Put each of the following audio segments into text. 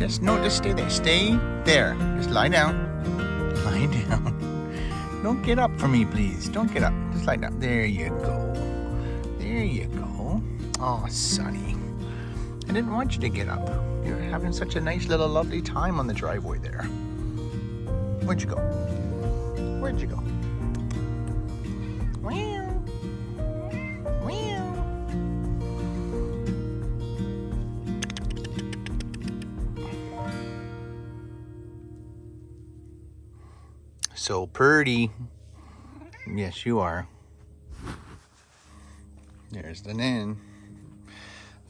Just stay there. Stay there. Just lie down. Lie down. Don't get up for me, please. Don't get up. Just lie down. There you go. There you go. Oh, Sonny. I didn't want you to get up. You're having such a nice little lovely time on the driveway there. Where'd you go? Where'd you go? Meow. Meow. So pretty. Yes, you are. There's the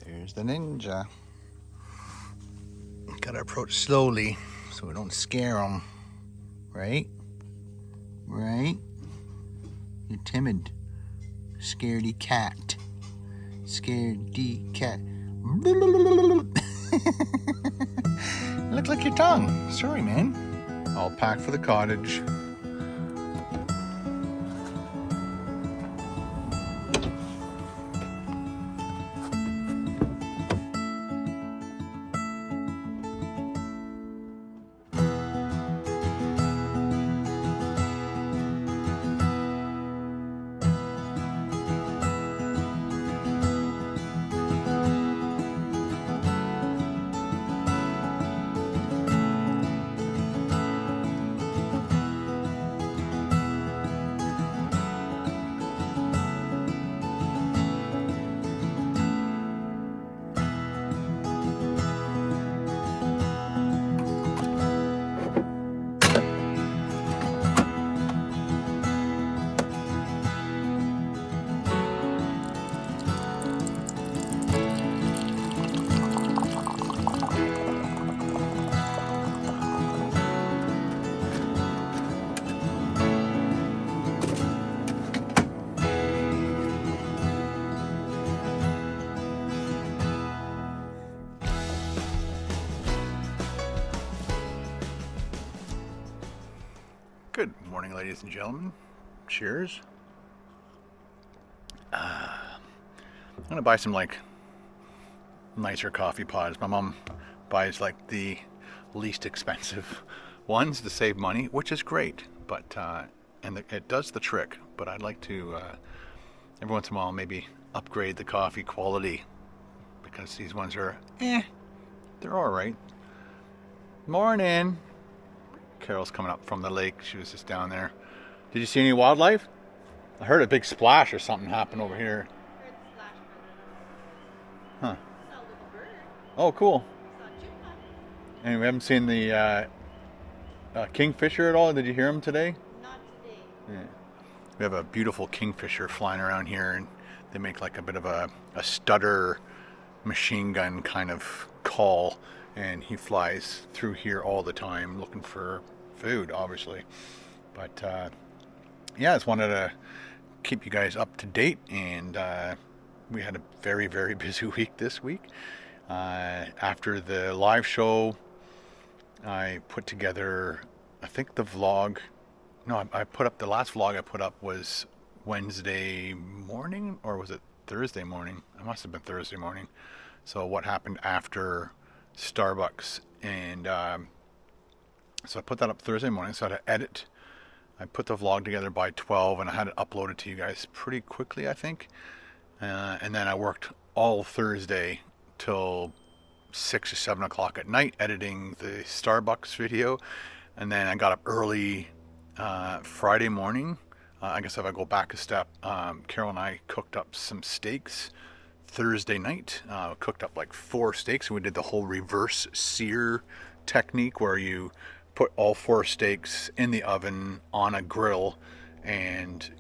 There's the ninja. Gotta approach slowly so we don't scare them. Right? Right? You're timid. Scaredy cat. Scaredy cat. Looks like your tongue. Sorry, man. All packed for the cottage. Good morning, ladies and gentlemen. Cheers. I'm gonna buy some like nicer coffee pods. My mom buys like the least expensive ones to save money, which is great. But it does the trick. But I'd like to every once in a while maybe upgrade the coffee quality because these ones are they're all right. Morning. Carol's coming up from the lake. She was just down there. Did you see any wildlife? I heard a big splash or something happen over here. Huh. Oh, cool. And we haven't seen the kingfisher at all. Did you hear him today? Not today. Yeah. We have a beautiful kingfisher flying around here, and they make like a bit of a stutter machine gun kind of call. And he flies through here all the time looking for food, obviously. But yeah, I just wanted to keep you guys up to date. And we had a very, very busy week this week. After the live show, I put together, I think the vlog, no, I put up, the last vlog I put up was Wednesday morning, or was it Thursday morning? It must have been Thursday morning. So what happened after Starbucks, and so I put that up Thursday morning. So I had to edit. I put the vlog together by 12, and I had it uploaded to you guys pretty quickly, I think. And then I worked all Thursday till 6 or 7 o'clock at night editing the Starbucks video, and then I got up early Friday morning. I guess if I go back a step, Carol and I cooked up some steaks Thursday night. Cooked up like 4 steaks, and we did the whole reverse sear technique where you put all 4 steaks in the oven on a grill, and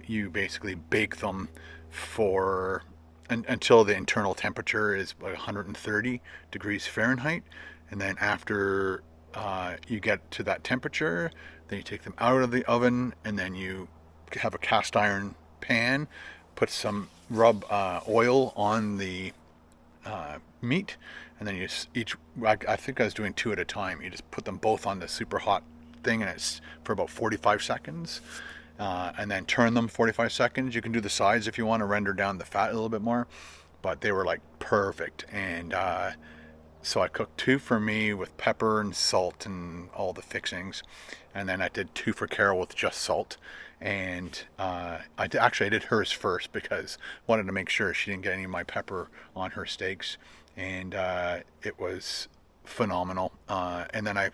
you basically bake them for until the internal temperature is like 130 degrees Fahrenheit. And then after you get to that temperature, then you take them out of the oven, and then you have a cast iron pan, put some rub oil on the meat, and then you just I think I was doing 2 at a time. You just put them both on the super hot thing, and it's for about 45 seconds, and then turn them 45 seconds. You can do the sides if you want to render down the fat a little bit more, but they were like perfect. And So I cooked two for me with pepper and salt and all the fixings, and then I did two for Carol with just salt. And actually I did hers first because I wanted to make sure she didn't get any of my pepper on her steaks, and it was phenomenal. And then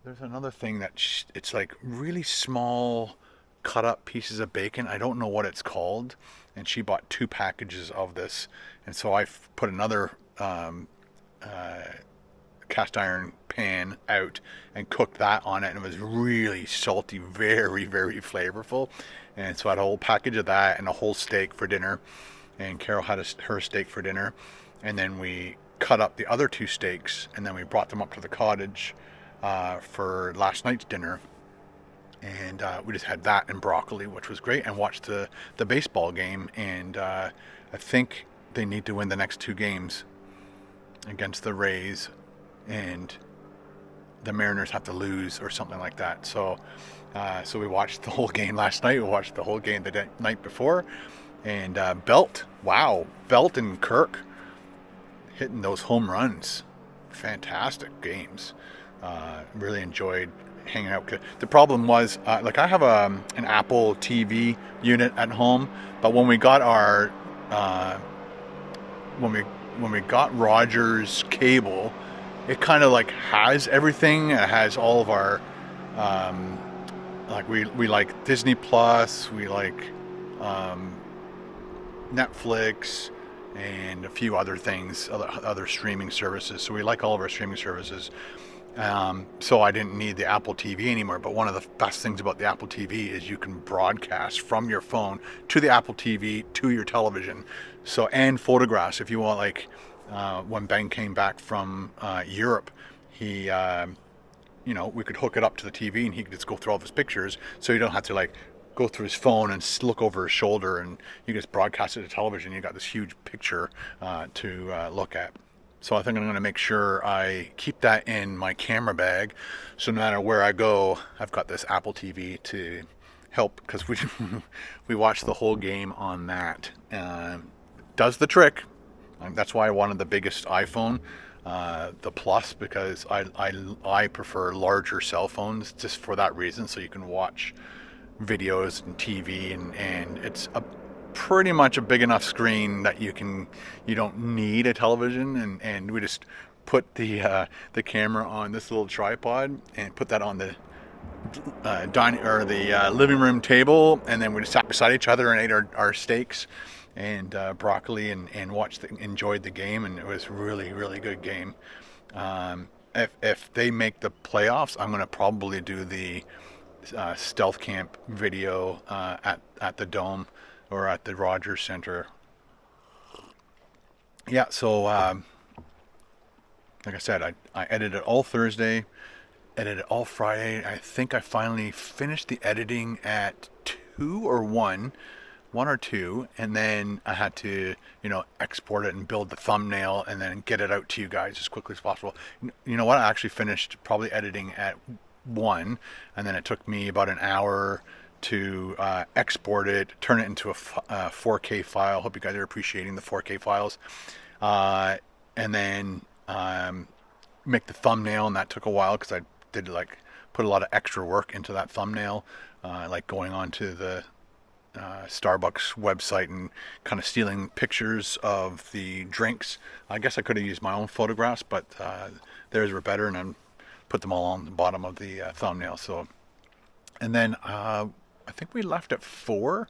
there's another thing that it's like really small cut up pieces of bacon. I don't know what it's called, and she bought two packages of this, and so I put another uh, cast iron pan out and cooked that on it, and it was really salty, very, very flavorful. And so I had a whole package of that and a whole steak for dinner, and Carol had her steak for dinner. And then we cut up the other two steaks, and then we brought them up to the cottage for last night's dinner. And we just had that and broccoli, which was great, and watched the baseball game. And I think they need to win the next two games against the Rays, and the Mariners have to lose or something like that. So we watched the whole game last night. We watched the whole game the night before. And Belt and Kirk hitting those home runs. Fantastic games. Really enjoyed hanging out. The problem was, like, I have an Apple TV unit at home, but when we got our when we got Rogers cable, it kind of like has everything. It has all of our like we like Disney Plus, we like Netflix, and a few other things, other streaming services. So we like all of our streaming services. So I didn't need the Apple TV anymore. But one of the best things about the Apple TV is you can broadcast from your phone to the Apple TV to your television. So, and photographs if you want. Like when Ben came back from Europe, he we could hook it up to the TV and he could just go through all of his pictures. So you don't have to like go through his phone and look over his shoulder, and you just broadcast it to television. You got this huge picture to look at. So I think I'm going to make sure I keep that in my camera bag, so no matter where I go, I've got this Apple TV to help, because we watched the whole game on that. Does the trick. That's why I wanted the biggest iPhone, the Plus, because I prefer larger cell phones just for that reason, so you can watch videos and TV, and it's pretty much a big enough screen that you don't need a television. And we just put the camera on this little tripod and put that on the dining or the living room table, and then we just sat beside each other and ate our steaks and broccoli and enjoyed the game. And it was really, really good game. If they make the playoffs, I'm going to probably do the stealth camp video at the Dome or at the Rogers Center. Yeah, so like I said, I edited all Thursday, edited all Friday. I think I finally finished the editing at 2 or 1 or 2, and then I had to, export it and build the thumbnail and then get it out to you guys as quickly as possible. You know what? I actually finished probably editing at 1, and then it took me about an hour to export it, turn it into a 4K file. Hope you guys are appreciating the 4K files. And then make the thumbnail, and that took a while because I did put a lot of extra work into that thumbnail, like going on to the Starbucks website and kind of stealing pictures of the drinks. I guess I could have used my own photographs, but theirs were better, and I put them all on the bottom of the thumbnail. So, and then I think we left at 4,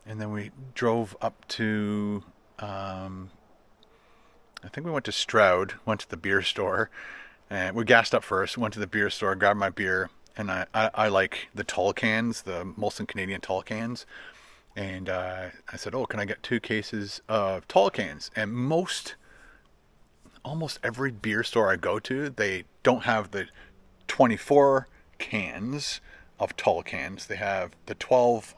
and then we drove up to, I think we went to Stroud, went to the beer store, and we gassed up first, went to the beer store, grabbed my beer, and I like the tall cans, the Molson Canadian tall cans, and I said, oh, can I get 2 cases of tall cans? And almost every beer store I go to, they don't have the 24 cans of tall cans. They have the 12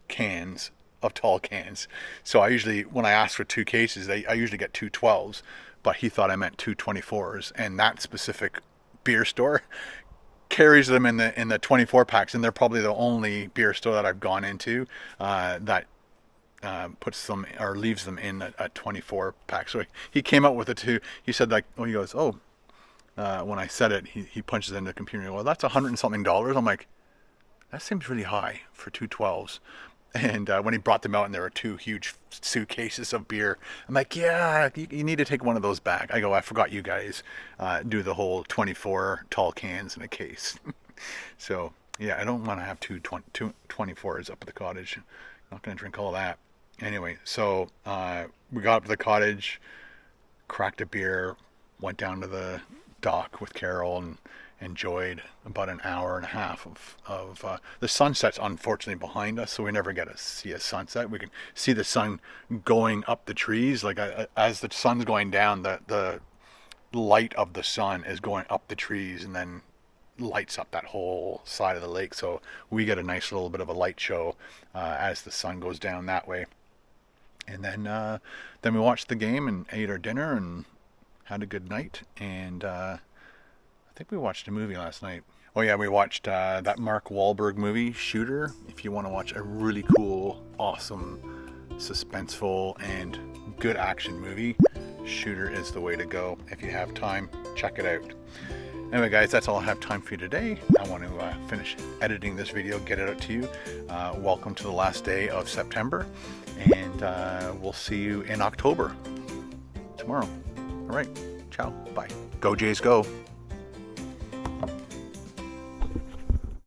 cans of tall cans. So I usually, when I ask for 2 cases, I usually get 2 12s, but he thought I meant 2 24s. And that specific beer store carries them in the 24 packs, and they're probably the only beer store that I've gone into that puts them or leaves them in a 24 pack. So he came out with a two. He said like, oh, he goes, oh, when I said it, he punches into the computer. And well, that's $100 and something. I'm like, that seems really high for two 12s. And when he brought them out and there were two huge suitcases of beer, I'm like, yeah, you need to take one of those back. I go, I forgot you guys do the whole 24 tall cans in a case. So, yeah, I don't want to have two 24s up at the cottage. Not going to drink all that. Anyway, so we got up to the cottage, cracked a beer, went down to the dock with Carol and enjoyed about an hour and a half of the sunset's unfortunately behind us, so we never get to see a sunset. We can see the sun going up the trees, like as the sun's going down, the light of the sun is going up the trees and then lights up that whole side of the lake, so we get a nice little bit of a light show as the sun goes down that way. And then we watched the game and ate our dinner and had a good night. And I think we watched a movie last night. Oh yeah, we watched that Mark Wahlberg movie, Shooter. If you want to watch a really cool, awesome, suspenseful, and good action movie, Shooter is the way to go. If you have time, check it out. Anyway guys, that's all I have time for you today. I want to finish editing this video, get it out to you. Welcome to the last day of September, and we'll see you in October tomorrow. All right, ciao, bye. Go Jays, go.